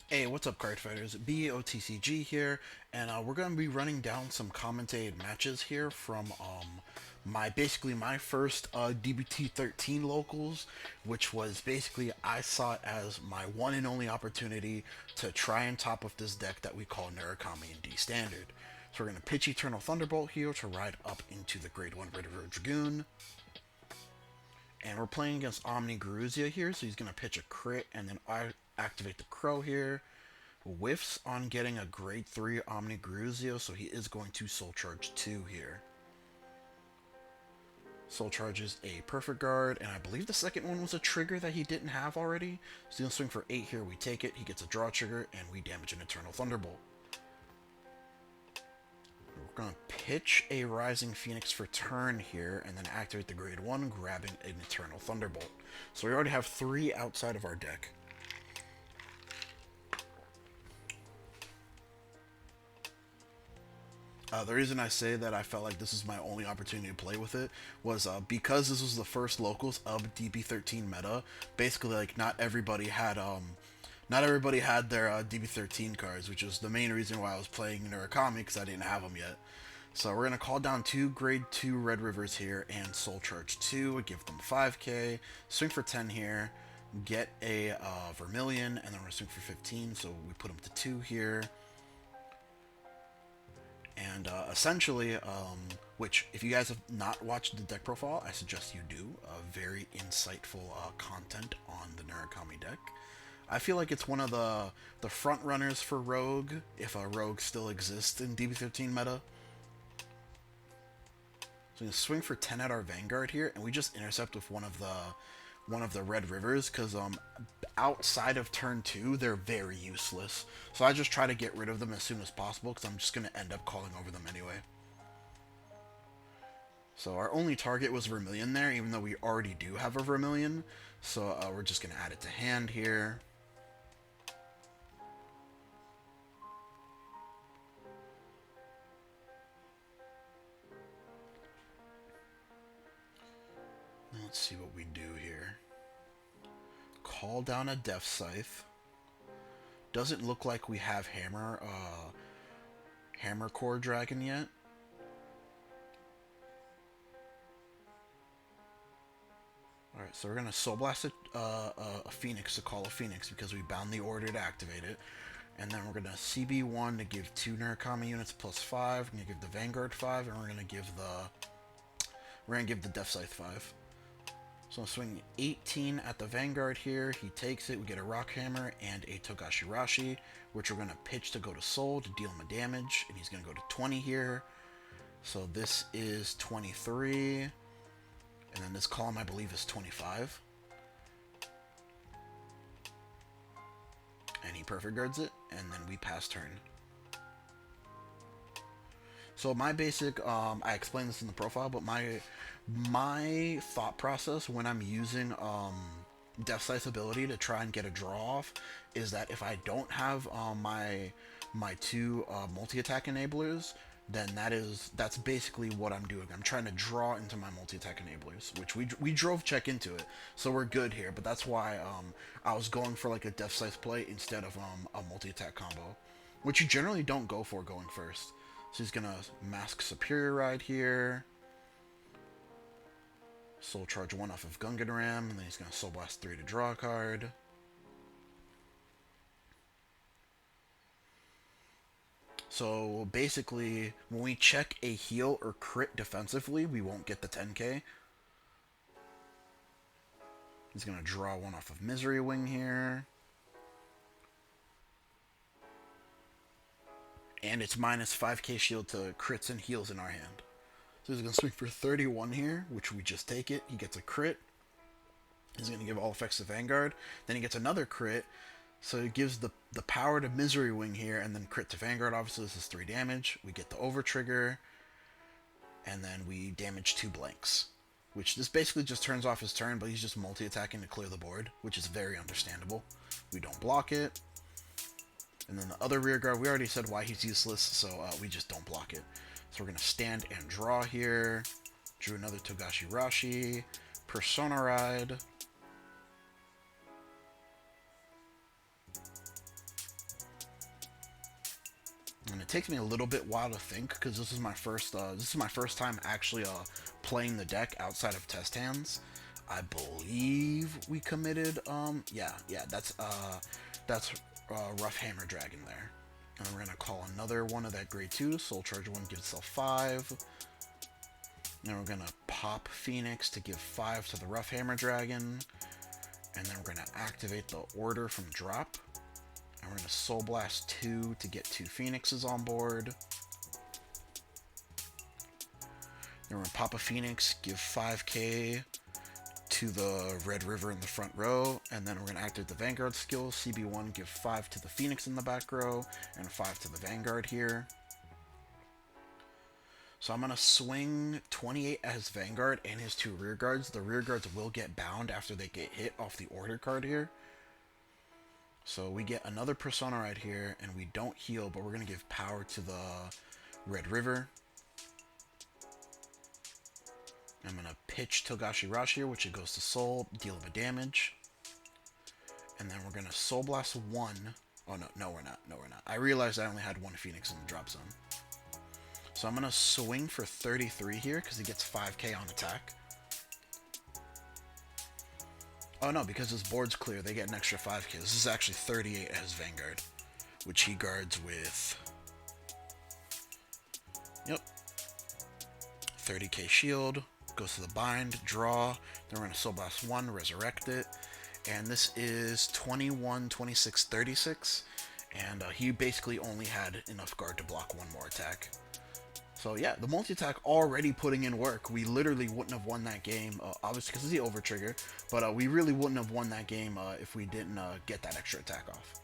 Hey, what's up, card fighters? BOTCG here, and we're going to be running down some commentated matches here from my first DBT13 locals, which was basically I saw it as my one and only opportunity to try and top with this deck that we call Narukami in D standard. So we're going to pitch Eternal Thunderbolt here to ride up into the Grade 1 Red River Dragoon. And we're playing against OMINAGRUZIO here, so he's going to pitch a crit and then I activate the Crow here. Whiffs on getting a grade 3 OMINAGRUZIO, so he is going to Soul Charge 2 here. Soul Charges a Perfect Guard, and I believe the second one was a trigger that he didn't have already. So he'll swing for 8 here, we take it, he gets a draw trigger, and we damage an Eternal Thunderbolt. We're going to pitch a Rising Phoenix for turn here, and then activate the grade 1, grabbing an Eternal Thunderbolt. So we already have 3 outside of our deck. The reason I say that I felt like this is my only opportunity to play with it was because this was the first locals of DB13 meta. Basically, like not everybody had their DB13 cards, which is the main reason why I was playing Murakami because I didn't have them yet. So we're gonna call down 2 grade 2 Red Rivers here and Soul Charge 2, give them 5k, swing for 10 here, get a Vermillion, and then we're gonna swing for 15. So we put them to 2 here. And essentially, which if you guys have not watched the deck profile, I suggest you do. Very insightful content on the Narukami deck. I feel like it's one of the front runners for Rogue, if a Rogue still exists in DB15 meta. So we swing for 10 at our Vanguard here, and we just intercept with one of the Red Rivers, because outside of turn 2, they're very useless. So I just try to get rid of them as soon as possible, because I'm just going to end up calling over them anyway. So our only target was Vermillion there, even though we already do have a Vermillion. So we're just going to add it to hand here. Let's see what we do here. Call down a Death Scythe. Doesn't look like we have Hammer Core Dragon yet. Alright, so we're going to Soul Blast a Phoenix to call a Phoenix because we bound the order to activate it. And then we're going to CB1 to give 2 Narukami units plus 5. We're going to give the Vanguard 5, and we're going to give the Death Scythe 5. So I'm swinging 18 at the Vanguard here. He takes it. We get a Rock Hammer and a Togashirashi, which we're going to pitch to go to Soul to deal him a damage. And he's going to go to 20 here. So this is 23. And then this column, I believe, is 25. And he Perfect Guards it. And then we pass turn. So my basic, I explained this in the profile, but my thought process when I'm using Death Scythe's ability to try and get a draw off is that if I don't have my 2 multi-attack enablers, then that's basically what I'm doing. I'm trying to draw into my multi-attack enablers, which we drove check into it, so we're good here. But that's why I was going for like a Death Scythe play instead of a multi-attack combo, which you generally don't go for going first. So he's gonna Mask Superior Ride here. Soul Charge 1 off of Gungan Ram, and then he's gonna Soul Blast 3 to draw a card. So basically, when we check a heal or crit defensively, we won't get the 10k. He's gonna draw 1 off of Misery Wing here. And it's minus 5k shield to crits and heals in our hand. So he's going to swing for 31 here, which we just take it. He gets a crit. He's going to give all effects to Vanguard. Then he gets another crit. So it gives the power to Misery Wing here, and then crit to Vanguard. Obviously, this is 3 damage. We get the over trigger. And then we damage 2 blanks. Which this basically just turns off his turn, but he's just multi-attacking to clear the board, which is very understandable. We don't block it. And then the other rear guard, we already said why he's useless, so we just don't block it. So we're going to stand and draw here. Drew another Togashirashi. Persona Ride. And it takes me a little bit while to think because this is my first time actually playing the deck outside of test hands. I believe we committed yeah, that's Rough Hammer Dragon there. And we're gonna call another one of that grade 2. Soul Charge 1 gives itself 5. Then we're gonna pop Phoenix to give 5 to the Rough Hammer Dragon. And then we're gonna activate the order from drop. And we're gonna Soul Blast 2 to get 2 Phoenixes on board. Then we're gonna pop a Phoenix, give 5k to the Red River in the front row, and then we're going to activate the Vanguard skill. CB1, give 5 to the Phoenix in the back row, and 5 to the Vanguard here. So I'm going to swing 28 as Vanguard and his 2 rear guards. The rear guards will get bound after they get hit off the order card here. So we get another Persona right here, and we don't heal, but we're going to give power to the Red River. I'm going to pitch Togashi Rashi here, which it goes to Soul, deal a damage. And then we're going to Soul Blast 1. Oh, no, we're not. No, we're not. I realized I only had 1 Phoenix in the drop zone. So I'm going to swing for 33 here, because he gets 5k on attack. Oh, no, because his board's clear, they get an extra 5k. This is actually 38 as Vanguard, which he guards with... Yep. 30k shield. Goes to the bind, draw, then we're going to Soul Blast 1, resurrect it, and this is 21, 26, 36, and he basically only had enough guard to block 1 more attack. So yeah, the multi-attack already putting in work. We literally wouldn't have won that game, obviously because of the over trigger, but we really wouldn't have won that game if we didn't get that extra attack off.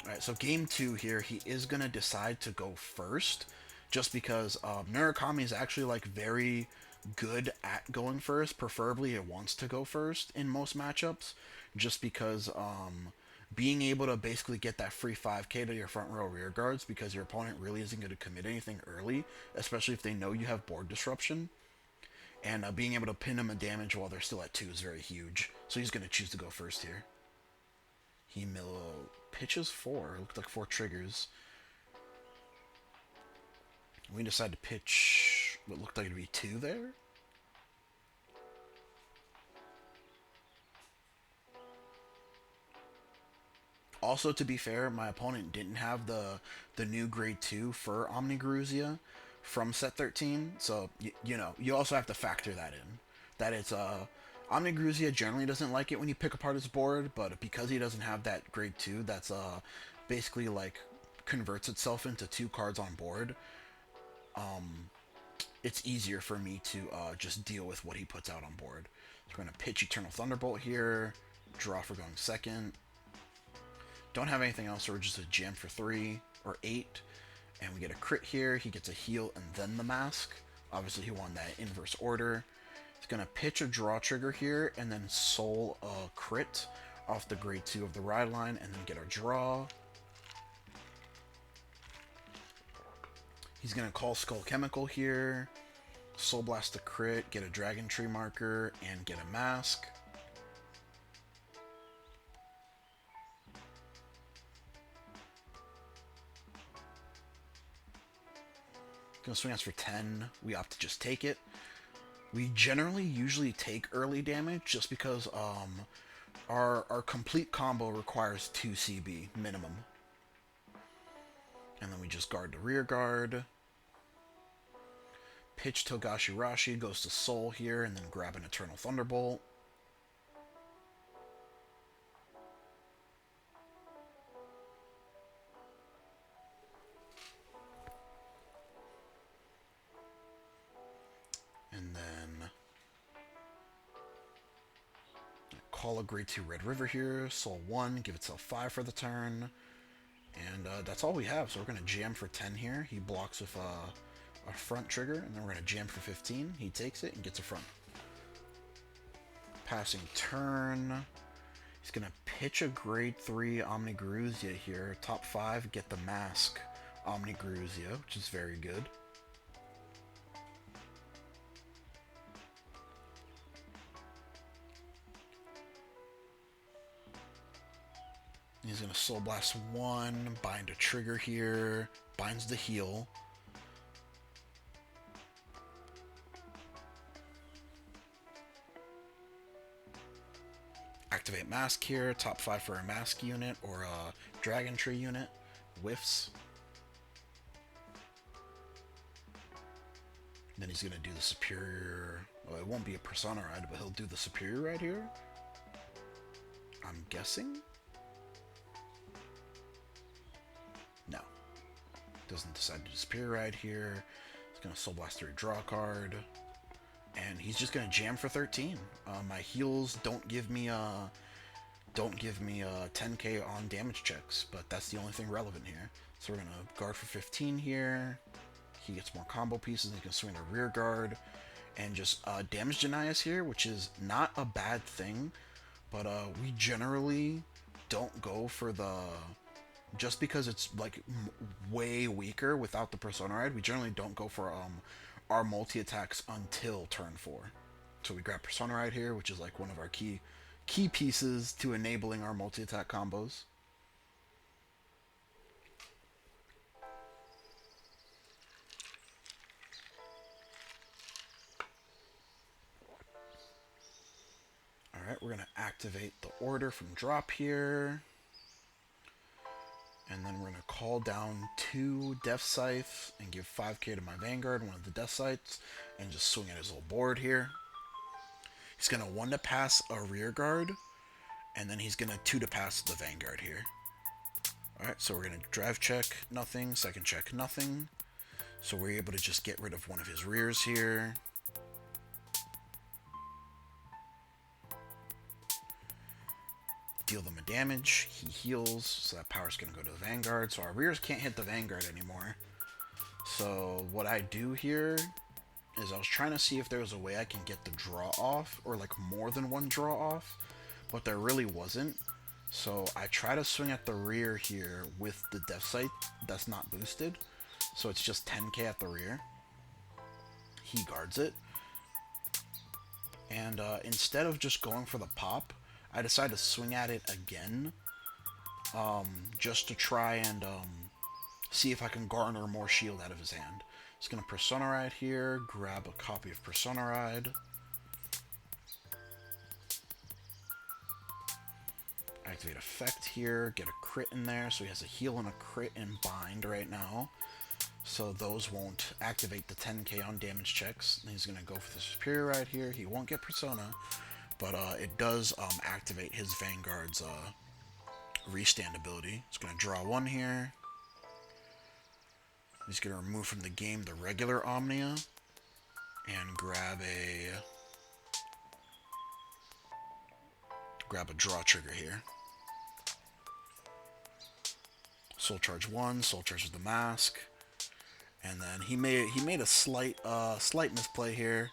Alright, so game 2 here, he is going to decide to go first, just because Murakami is actually like very good at going first. Preferably it wants to go first in most matchups, just because being able to basically get that free 5k to your front row rear guards, because your opponent really isn't going to commit anything early, especially if they know you have board disruption. And being able to pin them a damage while they're still at 2 is very huge. So he's going to choose to go first here. He pitches 4. Looked like 4 triggers. We decided to pitch what looked like to be 2 there. Also, to be fair, my opponent didn't have the new grade 2 for OMINAGRUZIO from set 13, so you know, you also have to factor that in. That it's OMINAGRUZIO generally doesn't like it when you pick apart his board, but because he doesn't have that grade 2 that's basically like converts itself into 2 cards on board, it's easier for me to just deal with what he puts out on board. So we're going to pitch Eternal Thunderbolt here, draw for going second. Don't have anything else, so we're just a jam for 3 or 8. And we get a crit here, he gets a heal and then the mask. Obviously he won that inverse order. He's going to pitch a draw trigger here and then soul a crit off the grade 2 of the ride line and then get our draw. He's going to call Skull Chemical here, Soul Blast a crit, get a Dragon Tree marker, and get a mask. Gonna swing us for 10. We opt to just take it. We generally usually take early damage just because our complete combo requires 2 CB minimum. And then we just guard the rear guard. Pitch Togashi Rashi, goes to Soul here, and then grab an Eternal Thunderbolt. And then call a grade 2 Red River here, Soul 1, give itself 5 for the turn. And that's all we have, so we're going to jam for 10 here. He blocks with a front trigger, and then we're going to jam for 15. He takes it and gets a front. Passing turn. He's going to pitch a grade 3 OMINAGRUZIO here. Top 5, get the mask OMINAGRUZIO, which is very good. He's going to Soul Blast 1, bind a trigger here, binds the heal. Activate Mask here, top 5 for a Mask unit or a Dragon Tree unit. Whiffs. Then he's going to do the Superior... Well, it won't be a Persona Ride, but he'll do the Superior Ride here. I'm guessing? No. Doesn't decide to do Superior Ride here. He's going to Soul Blast through a draw card. And he's just going to jam for 13. My heals don't give me a 10k on damage checks, but that's the only thing relevant here. So we're going to guard for 15 here. He gets more combo pieces, and he can swing a rear guard and just damage deny us here, which is not a bad thing, but we generally don't go for the... Just because it's like way weaker without the Persona Ride, we generally don't go for our multi-attacks until turn 4. So we grab Persona Ride here, which is like one of our key pieces to enabling our multi-attack combos. Alright, we're going to activate the order from drop here. And then we're going to call down 2 Death Scythe and give 5k to my Vanguard, one of the Death Scythes, and just swing at his little board here. He's going to 1 to pass a rear guard, and then he's going to 2 to pass the Vanguard here. Alright, so we're going to drive check, nothing, second check, nothing. So we're able to just get rid of one of his rears here. Deal them a damage, he heals, so that power's going to go to the Vanguard, so our rears can't hit the Vanguard anymore. So what I do here is I was trying to see if there was a way I can get the draw off, or like more than one draw off, but there really wasn't. So I try to swing at the rear here with the Death Sight that's not boosted, so it's just 10k at the rear. He guards it, and instead of just going for the pop, I decided to swing at it again, just to try and see if I can garner more shield out of his hand. Just going to Persona Ride here, grab a copy of Persona Ride. Activate Effect here, get a crit in there, so he has a heal and a crit and bind right now. So those won't activate the 10k on damage checks. And he's going to go for the Superior Ride here. He won't get Persona, but it does activate his Vanguard's restand ability. It's going to draw 1 here. He's going to remove from the game the regular Omnia and grab a draw trigger here. Soul Charge 1, Soul Charge with the Mask, and then he made a slight misplay here.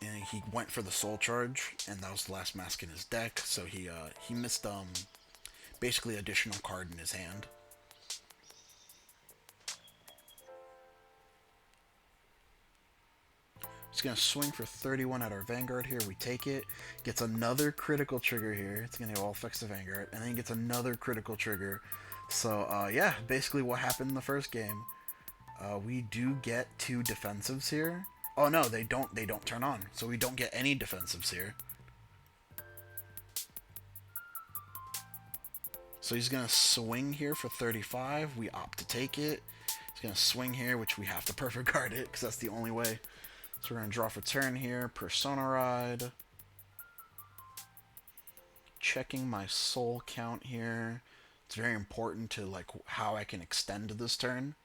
And he went for the Soul Charge, and that was the last mask in his deck, so he missed basically additional card in his hand. He's going to swing for 31 at our Vanguard here. We take it. Gets another critical trigger here. It's going to go all effects to Vanguard, and then he gets another critical trigger. So yeah, basically what happened in the first game. We do get 2 defensives here. Oh no, they don't turn on. So we don't get any defensives here. So he's going to swing here for 35. We opt to take it. He's going to swing here, which we have to perfect guard it, because that's the only way. So we're going to draw for turn here. Persona Ride. Checking my soul count here. It's very important to like how I can extend this turn.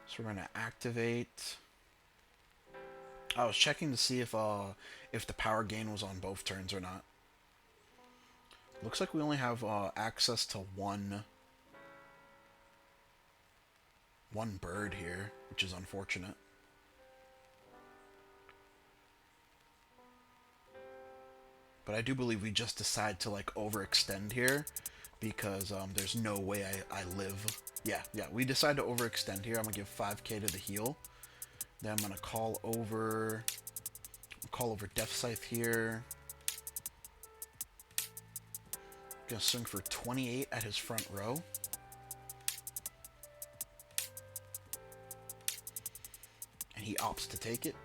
So we're going to activate. I was checking to see if the power gain was on both turns or not. Looks like we only have access to one bird here, which is unfortunate. But I do believe we just decide to like overextend here because there's no way I live. Yeah, we decide to overextend here. I'm gonna give 5k to the heal. Then I'm gonna call over Death Scythe here. Gonna swing for 28 at his front row. And he opts to take it.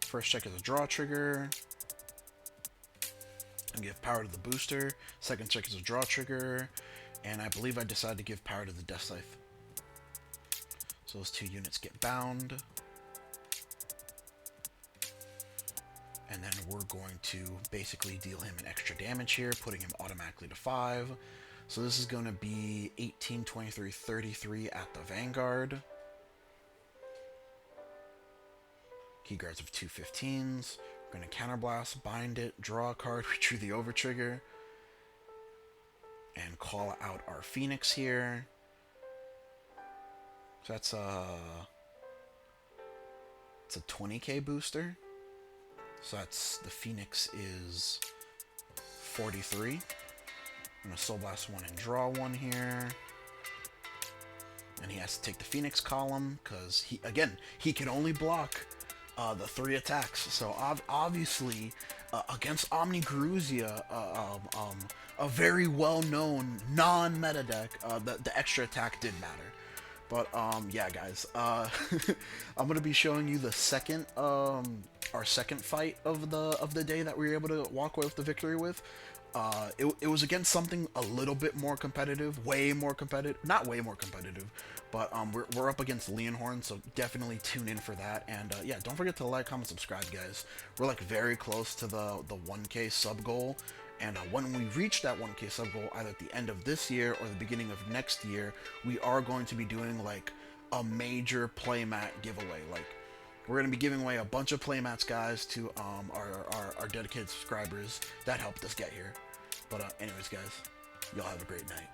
First check is a draw trigger. And give power to the booster. Second check is a draw trigger. And I believe I decided to give power to the Death Scythe. So those 2 units get bound. And then we're going to basically deal him an extra damage here, putting him automatically to 5. So this is going to be 18, 23, 33 at the Vanguard. Key guards of 2 15s. We're going to counterblast, bind it, draw a card, retrieve the overtrigger, and call out our Phoenix here. So that's it's a 20k booster. So that's, the Phoenix is 43. I'm going to Soul Blast 1 and draw 1 here. And he has to take the Phoenix column, because he can only block the 3 attacks. So obviously, against OMINAGRUZIO, a very well-known non-meta deck, the extra attack did matter. But yeah, guys, I'm gonna be showing you the second, our second fight of the day that we were able to walk away with the victory with. It was against something a little bit more competitive, way more competitive, not way more competitive, but we're up against Leonhorn, so definitely tune in for that. And yeah, don't forget to like, comment, subscribe, guys. We're like very close to the 1k sub goal. And when we reach that 1k sub goal, either at the end of this year or the beginning of next year, we are going to be doing like a major playmat giveaway. Like, we're going to be giving away a bunch of playmats, guys, to our dedicated subscribers that helped us get here. But anyways, guys, y'all have a great night.